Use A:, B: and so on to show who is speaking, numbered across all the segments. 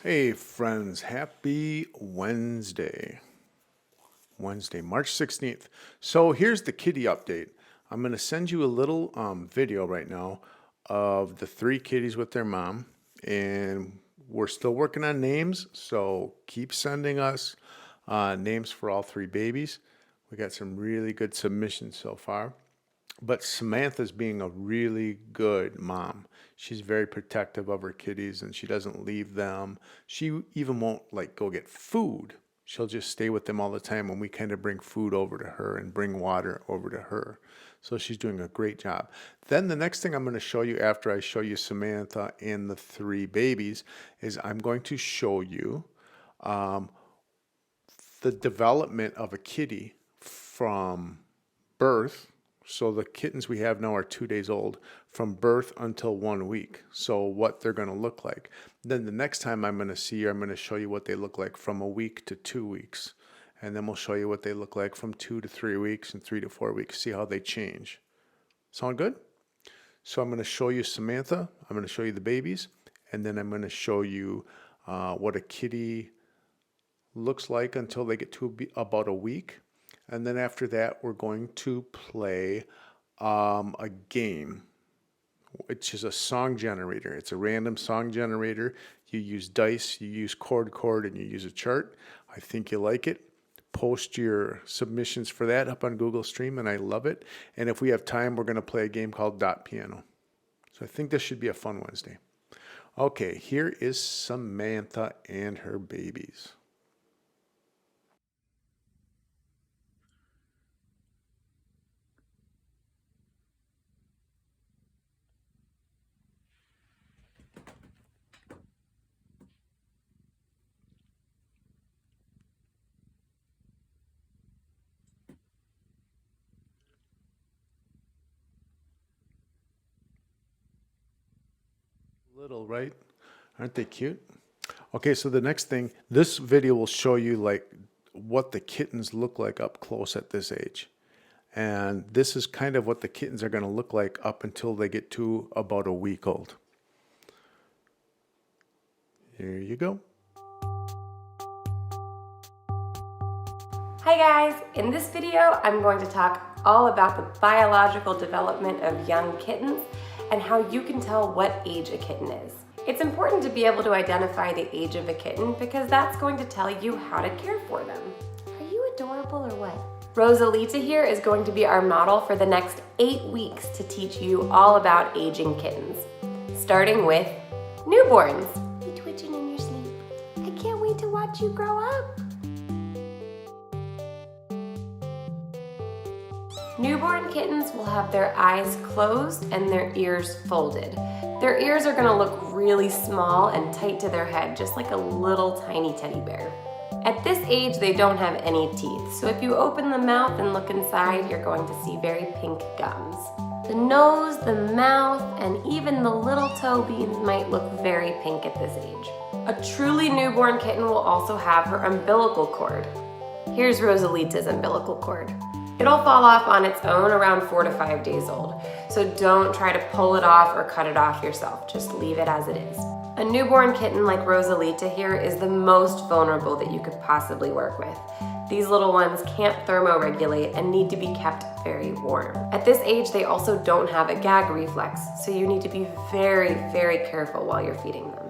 A: Hey friends, happy Wednesday. Wednesday, March 16th. So here's the kitty update. I'm going to send you a little video right now of the three kitties with their mom. And we're still working on names, so keep sending us names for all three babies. We got some really good submissions so far. But Samantha's being a really good mom. She's very protective of her kitties and she doesn't leave them. She even won't like go get food. She'll just stay with them all the time and we kind of bring food over to her and bring water over to her. So she's doing a great job. Then the next thing I'm going to show you after I show you Samantha and the three babies is I'm going to show you the development of a kitty from birth. So the kittens we have now are 2 days old from birth until 1 week. So what they're going to look like. Then the next time I'm going to see you, I'm going to show you what they look like from a week to 2 weeks. And then we'll show you what they look like from 2 to 3 weeks and 3 to 4 weeks. See how they change. Sound good? So I'm going to show you Samantha. I'm going to show you the babies. And then I'm going to show you what a kitty looks like until they get to about a week. And then after that, we're going to play a game, which is a song generator. It's a random song generator. You use dice, you use chord, and you use a chart. I think you like it. Post your submissions for that up on Google Stream, and I love it. And if we have time, we're going to play a game called Dot Piano. So I think this should be a fun Wednesday. Okay, here is Samantha and her babies. Little, right? Aren't they cute? Okay, so the next thing, this video will show you like what the kittens look like up close at this age. And this is kind of what the kittens are going to look like up until they get to about a week old. Here you go.
B: Hi guys! In this video, I'm going to talk all about the biological development of young kittens and how you can tell what age a kitten is. It's important to be able to identify the age of a kitten because that's going to tell you how to care for them. Are you adorable or what? Rosalita here is going to be our model for the next 8 weeks to teach you all about aging kittens, starting with newborns. You twitching in your sleep? I can't wait to watch you grow up. Newborn kittens will have their eyes closed and their ears folded. Their ears are going to look really small and tight to their head, just like a little tiny teddy bear. At this age, they don't have any teeth, so if you open the mouth and look inside, you're going to see very pink gums. The nose, the mouth, and even the little toe beans might look very pink at this age. A truly newborn kitten will also have her umbilical cord. Here's Rosalita's umbilical cord. It'll fall off on its own around 4 to 5 days old, so don't try to pull it off or cut it off yourself. Just leave it as it is. A newborn kitten like Rosalita here is the most vulnerable that you could possibly work with. These little ones can't thermoregulate and need to be kept very warm. At this age, they also don't have a gag reflex, so you need to be very, very careful while you're feeding them.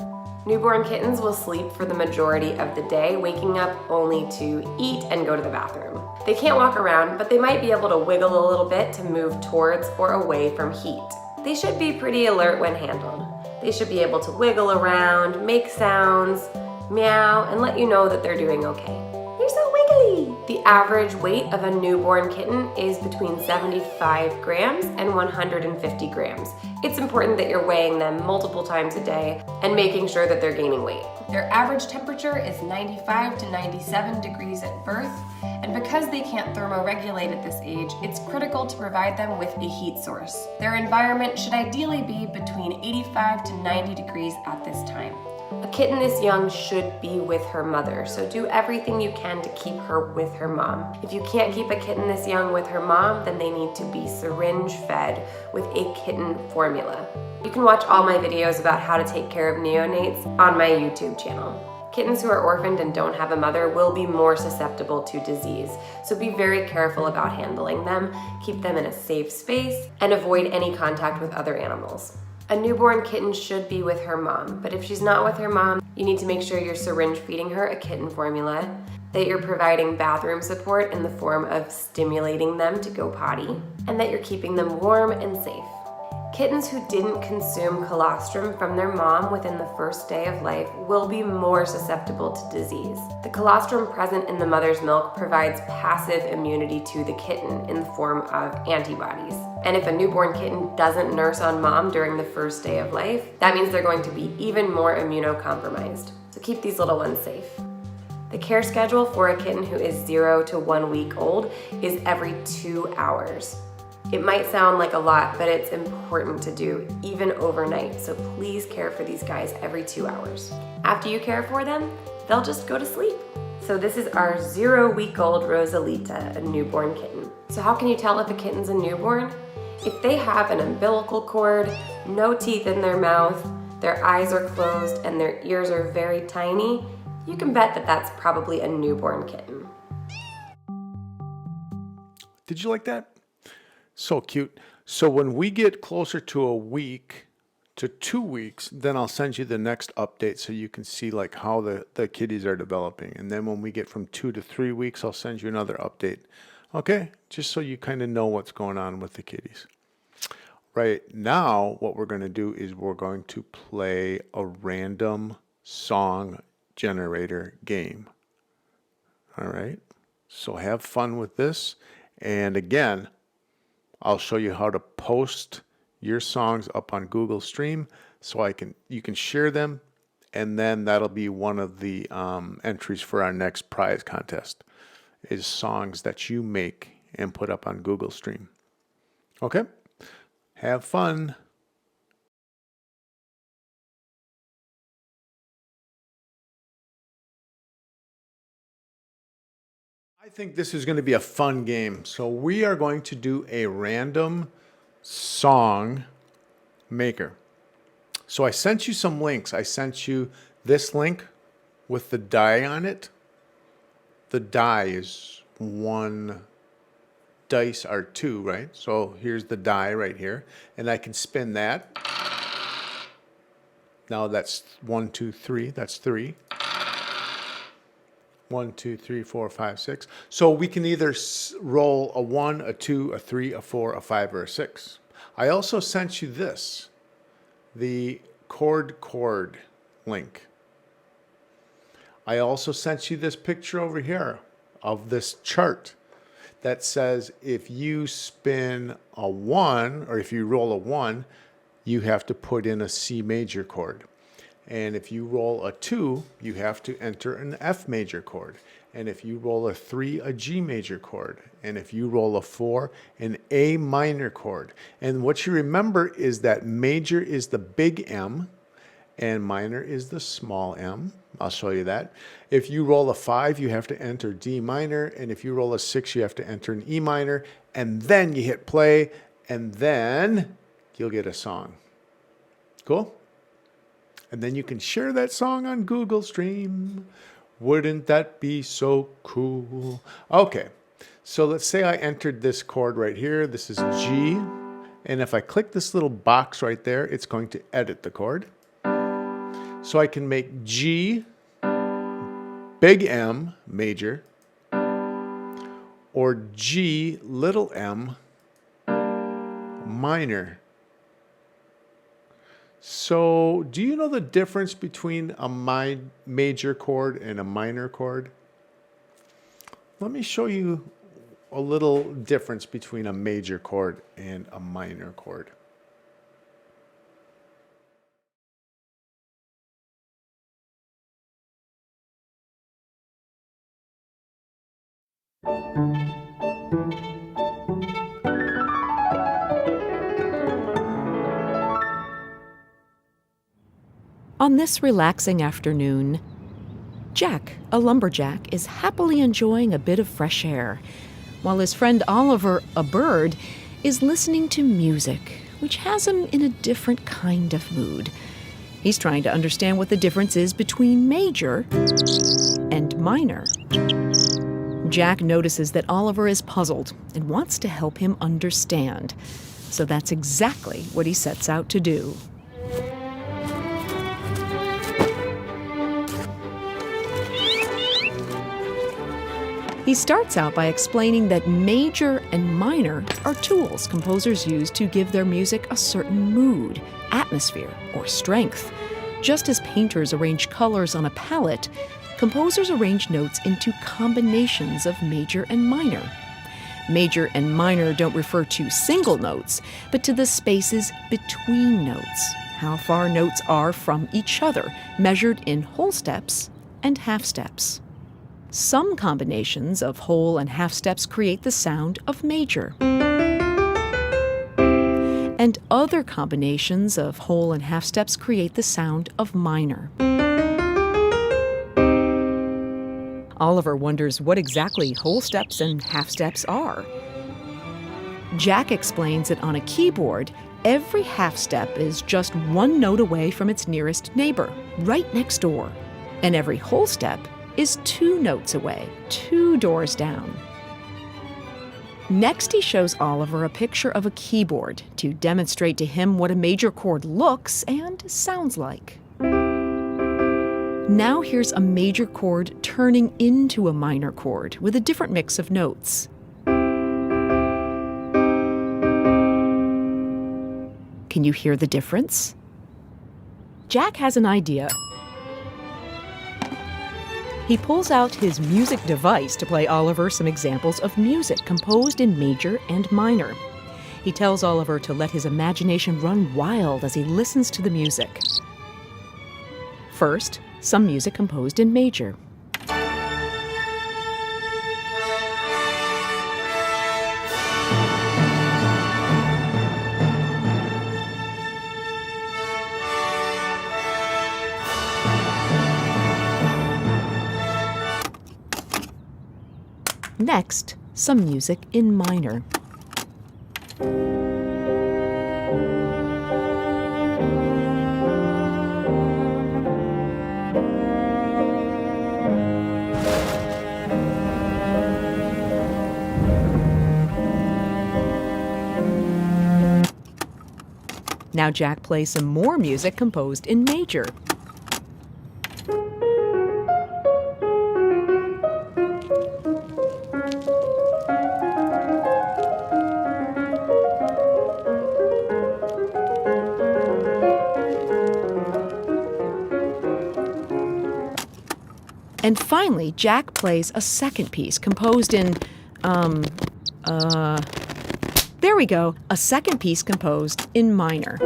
B: Newborn kittens will sleep for the majority of the day, waking up only to eat and go to the bathroom. They can't walk around, but they might be able to wiggle a little bit to move towards or away from heat. They should be pretty alert when handled. They should be able to wiggle around, make sounds, meow, and let you know that they're doing okay. You're so wiggly! The average weight of a newborn kitten is between 75 grams and 150 grams. It's important that you're weighing them multiple times a day and making sure that they're gaining weight. Their average temperature is 95 to 97 degrees at birth, and because they can't thermoregulate at this age, it's critical to provide them with a heat source. Their environment should ideally be between 85 to 90 degrees at this time. A kitten this young should be with her mother, so do everything you can to keep her with her mom. If you can't keep a kitten this young with her mom, then they need to be syringe fed with a kitten formula. You can watch all my videos about how to take care of neonates on my YouTube channel. Kittens who are orphaned and don't have a mother will be more susceptible to disease, so be very careful about handling them, keep them in a safe space, and avoid any contact with other animals. A newborn kitten should be with her mom, but if she's not with her mom, you need to make sure you're syringe feeding her a kitten formula, that you're providing bathroom support in the form of stimulating them to go potty, and that you're keeping them warm and safe. Kittens who didn't consume colostrum from their mom within the first day of life will be more susceptible to disease. The colostrum present in the mother's milk provides passive immunity to the kitten in the form of antibodies. And if a newborn kitten doesn't nurse on mom during the first day of life, that means they're going to be even more immunocompromised. So keep these little ones safe. The care schedule for a kitten who is 0 to 1 week old is every 2 hours. It might sound like a lot, but it's important to do, even overnight, so please care for these guys every 2 hours. After you care for them, they'll just go to sleep. So this is our 0-week-old Rosalita, a newborn kitten. So how can you tell if a kitten's a newborn? If they have an umbilical cord, no teeth in their mouth, their eyes are closed, and their ears are very tiny, you can bet that that's probably a newborn kitten.
A: Did you like that? So cute. So when we get closer to a week to 2 weeks, then I'll send you the next update so you can see like how the kitties are developing. And then when we get from 2 to 3 weeks, I'll send you another update. Okay? Just so you kind of know what's going on with the kitties. Right now, what we're going to do is we're going to play a random song generator game. All right? So have fun with this. And again, I'll show you how to post your songs up on Google Stream so you can share them, and then that'll be one of the entries for our next prize contest is songs that you make and put up on Google Stream. Okay? Have fun. I think this is going to be a fun game. So we are going to do a random song maker. So I sent you some links. I sent you this link with the die on it. The die is 1, dice are 2, right? So here's the die right here. And I can spin that. Now that's 1, 2, 3. That's 3. 1, 2, 3, 4, 5, 6. So we can either roll a 1, a 2, a 3, a 4, a 5, or a 6. I also sent you this, the chord link. I also sent you this picture over here of this chart that says if you spin a 1, or if you roll a 1, you have to put in a C major chord. And if you roll a 2, you have to enter an F major chord. And if you roll a 3, a G major chord. And if you roll a 4, an A minor chord. And what you remember is that major is the big M and minor is the small m. I'll show you that. If you roll a 5, you have to enter D minor. And if you roll a 6, you have to enter an E minor. And then you hit play, and then you'll get a song. Cool? And then you can share that song on Google Stream. Wouldn't that be so cool? Okay, so let's say I entered this chord right here. This is G. And if I click this little box right there, it's going to edit the chord. So I can make G, big M, major, or G, little m, minor. So, do you know the difference between a major chord and a minor chord? Let me show you a little difference between a major chord and a minor chord.
C: On this relaxing afternoon, Jack, a lumberjack, is happily enjoying a bit of fresh air, while his friend Oliver, a bird, is listening to music, which has him in a different kind of mood. He's trying to understand what the difference is between major and minor. Jack notices that Oliver is puzzled and wants to help him understand. So that's exactly what he sets out to do. He starts out by explaining that major and minor are tools composers use to give their music a certain mood, atmosphere, or strength. Just as painters arrange colors on a palette, composers arrange notes into combinations of major and minor. Major and minor don't refer to single notes, but to the spaces between notes, how far notes are from each other, measured in whole steps and half steps. Some combinations of whole and half steps create the sound of major. And other combinations of whole and half steps create the sound of minor. Oliver wonders what exactly whole steps and half steps are. Jack explains that on a keyboard, every half step is just one note away from its nearest neighbor, right next door. And every whole step is 2 notes away, 2 doors down. Next, he shows Oliver a picture of a keyboard to demonstrate to him what a major chord looks and sounds like. Now here's a major chord turning into a minor chord with a different mix of notes. Can you hear the difference? Jack has an idea. He pulls out his music device to play Oliver some examples of music composed in major and minor. He tells Oliver to let his imagination run wild as he listens to the music. First, some music composed in major. Next, some music in minor. Now Jack plays some more music composed in major. And finally, Jack plays a second piece composed in, there we go, a second piece composed in minor.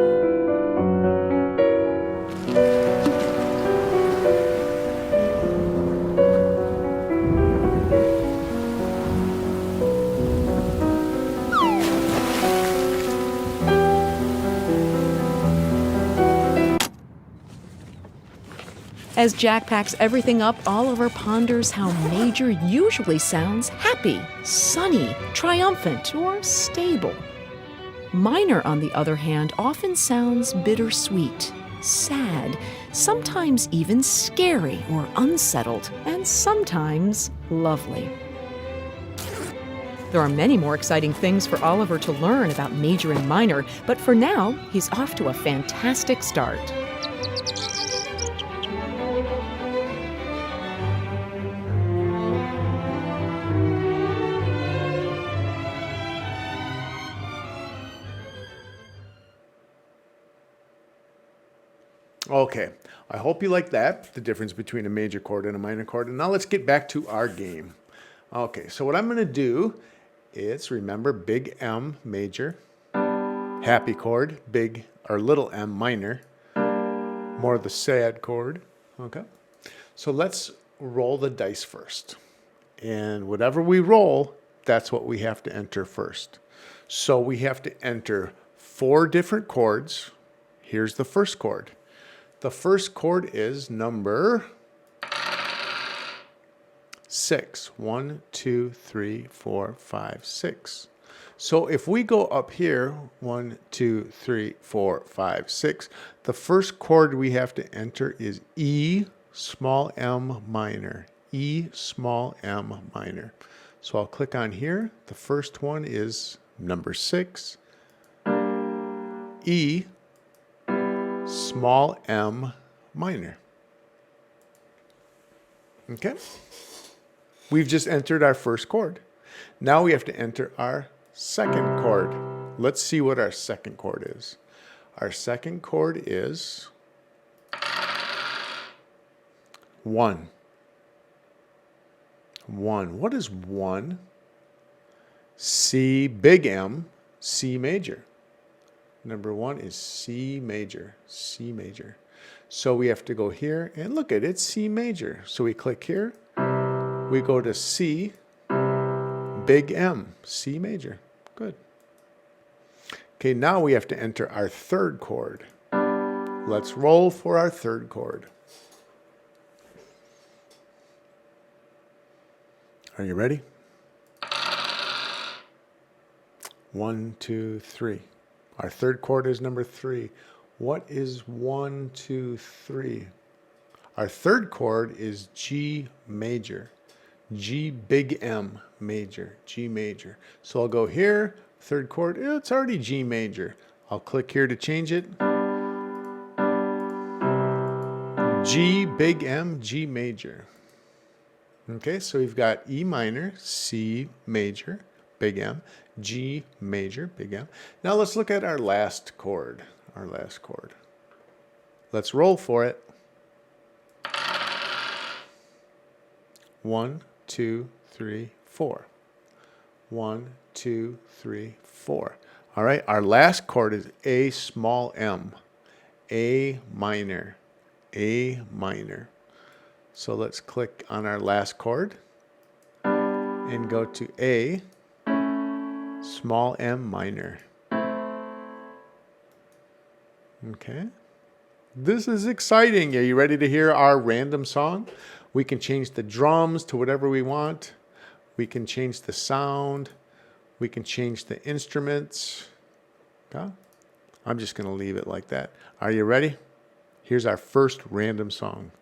C: As Jack packs everything up, Oliver ponders how major usually sounds happy, sunny, triumphant, or stable. Minor, on the other hand, often sounds bittersweet, sad, sometimes even scary or unsettled, and sometimes lovely. There are many more exciting things for Oliver to learn about major and minor, but for now, he's off to a fantastic start.
A: Okay, I hope you like that, the difference between a major chord and a minor chord. And now let's get back to our game. Okay, so what I'm going to do is remember big M major, happy chord, big or little m minor, more the sad chord. Okay, so let's roll the dice first. And whatever we roll, that's what we have to enter first. So we have to enter 4 different chords. Here's the first chord. The first chord is number 6. 1, 2, 3, 4, 5, 6. So if we go up here, 1, 2, 3, 4, 5, 6, the first chord we have to enter is E small m minor. E small m minor. So I'll click on here. The first one is number 6. E small m minor. Okay? We've just entered our first chord. Now we have to enter our second chord. Let's see what our second chord is. Our second chord is 1. 1. What is 1? C big M, C major. Number 1 is C major, C major. So we have to go here and look at it, it's C major. So we click here, we go to C, big M, C major. Good. Okay, now we have to enter our third chord. Let's roll for our third chord. Are you ready? 1, 2, 3. Our third chord is number 3. What is 1, 2, 3? Our third chord is G major. G big M major. G major. So I'll go here, third chord. It's already G major. I'll click here to change it. G big M, G major. Okay, so we've got E minor, C major, big M, G major, big M. Now let's look at our last chord. Our last chord. Let's roll for it. 1, 2, 3, 4. 1, 2, 3, 4. All right, our last chord is A small m. A minor. A minor. So let's click on our last chord and go to A small m minor. Okay. This is exciting. Are you ready to hear our random song? We can change the drums to whatever we want. We can change the sound. We can change the instruments. Okay? I'm just going to leave it like that. Are you ready? Here's our first random song.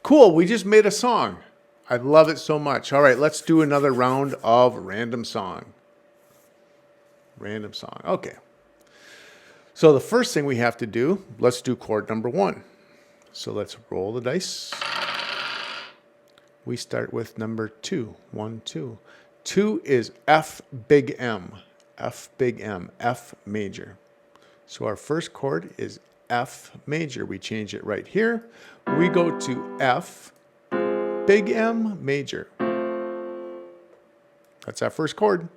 A: Cool, we just made a song. I love it so much. All right, let's do another round of random song. Random song, okay. So the first thing we have to do, let's do chord number 1. So let's roll the dice. We start with number 2, 1, 2. 2 is F big M, F big M, F major. So our first chord is F major. We change it right here. We go to F, big M major. That's our first chord.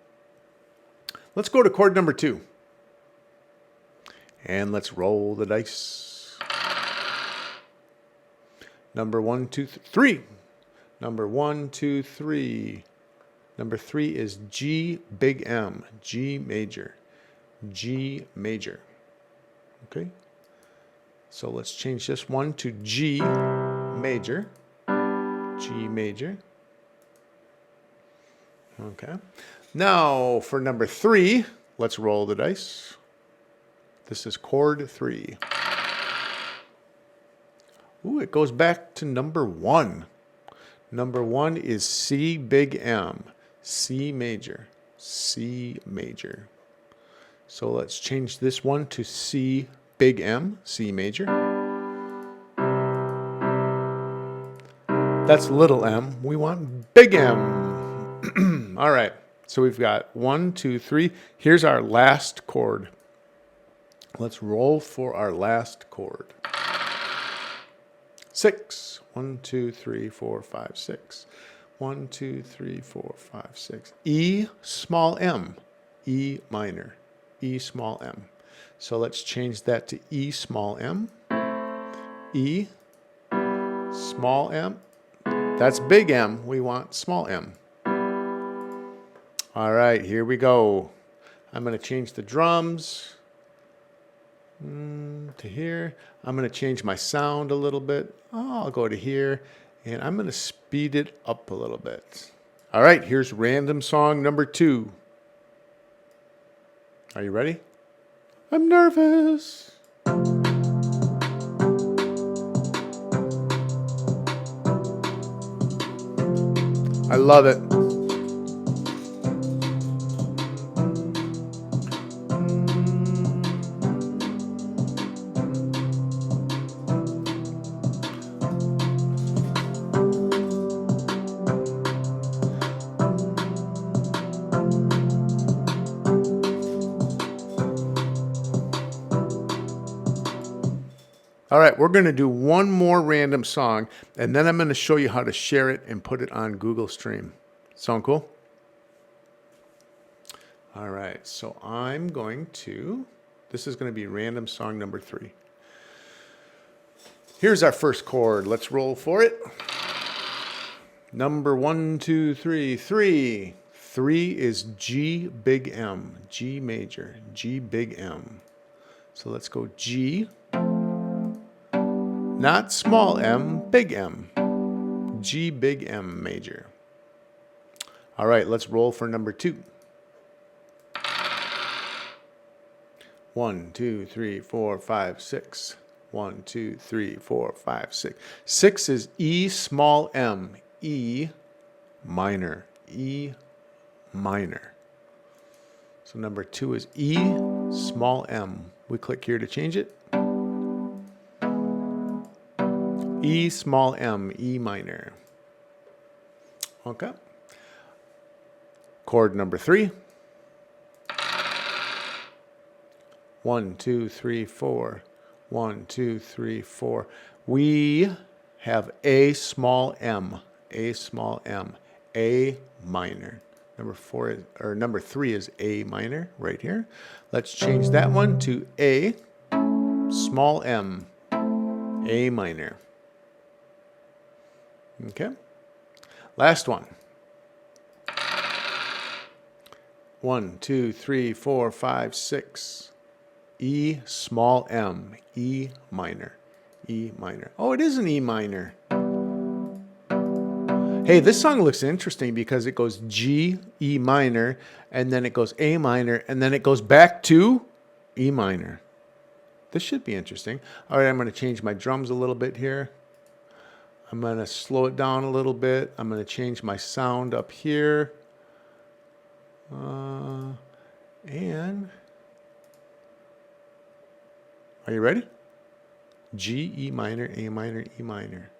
A: Let's go to chord number 2. And let's roll the dice. Number 1, 2, 3. Number 1, 2, 3. Number 3 is G big M, G major. G major. Okay. So let's change this one to G major. G major. Okay. Now for number 3, let's roll the dice. This is chord 3. Ooh, it goes back to number 1. Number 1 is C big M, C major, C major. So let's change this one to C big M, C major. That's little m. We want big M. All right. So we've got 1, 2, 3. Here's our last chord. Let's roll for our last chord. 6. 1, 2, 3, 4, 5, 6. 1, 2, 3, 4, 5, 6. E small m. E minor. E small m. So let's change that to E small m. E small m. That's big M. We want small m. All right, here we go. I'm going to change the drums to here. I'm going to change my sound a little bit. Oh, I'll go to here, and I'm going to speed it up a little bit. All right, here's random song number 2. Are you ready? I'm nervous. I love it. All right, we're going to do one more random song, and then I'm going to show you how to share it and put it on Google Stream. Sound cool? All right, so I'm going to, this is going to be random song number 3. Here's our first chord. Let's roll for it. Number 1, 2, 3, 3. 3 is G big M, G major, G big M. So let's go G. Not small m, big M. G big M major. All right, let's roll for number 2. 1, 2, 3, 4, 5, 6. 1, 2, 3, 4, 5, 6. 6 is E small m, E minor, E minor. So number 2 is E small m. We click here to change it. E small m, E minor. Okay. Chord number 3. 1, 2, 3, 4. 1, 2, 3, 4. We have A small m, A small m, A minor. Number 3 is A minor right here. Let's change that one to A small m, A minor. Okay. Last one. 1, 2, 3, 4, 5, 6. E small m, E minor, E minor. Oh, it is an E minor. Hey, this song looks interesting because it goes G, E minor, and then it goes A minor, and then it goes back to E minor. This should be interesting. All right, I'm going to change my drums a little bit here. I'm going to slow it down a little bit. I'm going to change my sound up here. And are you ready? G, E minor, A minor, E minor.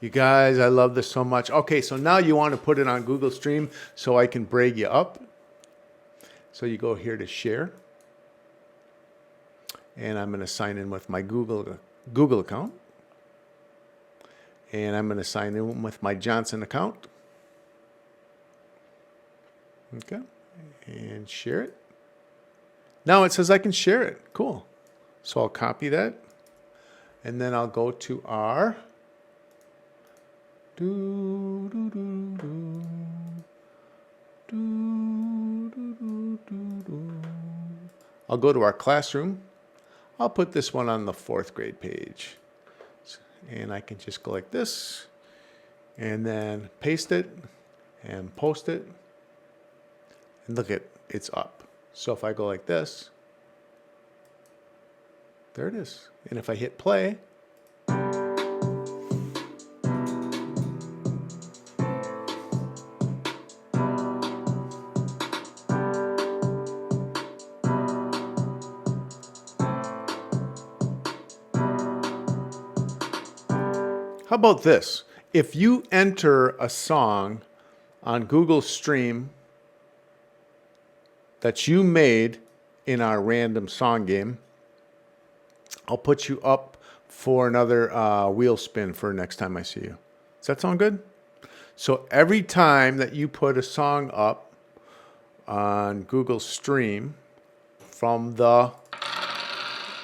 A: You guys, I love this so much. Okay, so now you want to put it on Google Stream so I can brag you up. So you go here to share. And I'm going to sign in with my Google account. And I'm going to sign in with my Johnson account. Okay. And share it. Now it says I can share it. Cool. So I'll copy that. And then I'll go to our... I'll go to our classroom. I'll put this one on the 4th grade page. And I can just go like this and then paste it and post it. And look at it's up. So if I go like this, there it is. And if I hit play, how about this? If you enter a song on Google Stream that you made in our random song game, I'll put you up for another wheel spin for next time I see you. Does that sound good? So every time that you put a song up on Google Stream from the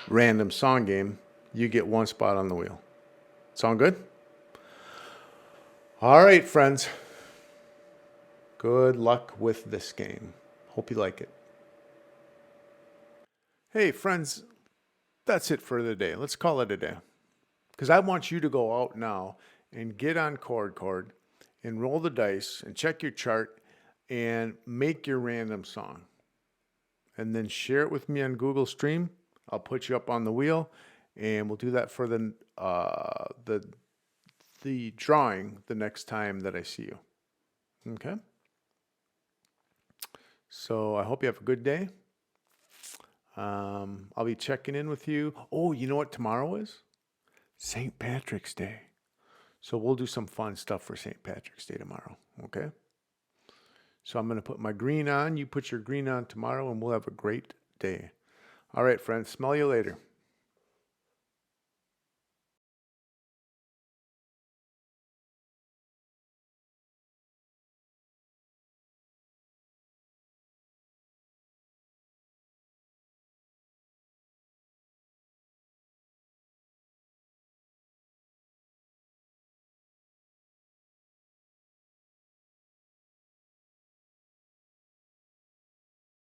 A: random song game, you get one spot on the wheel. Sound good? All right, friends. Good luck with this game. Hope you like it. Hey, friends, that's it for the day. Let's call it a day. Because I want you to go out now and get on Chord and roll the dice and check your chart and make your random song. And then share it with me on Google Stream. I'll put you up on the wheel, and we'll do that for the drawing the next time that I see you. Okay? So I hope you have a good day. I'll be checking in with you. Oh, you know what tomorrow is? St. Patrick's Day. So we'll do some fun stuff for St. Patrick's Day tomorrow. Okay? So I'm going to put my green on. You put your green on tomorrow, and we'll have a great day. All right, friends. Smell you later.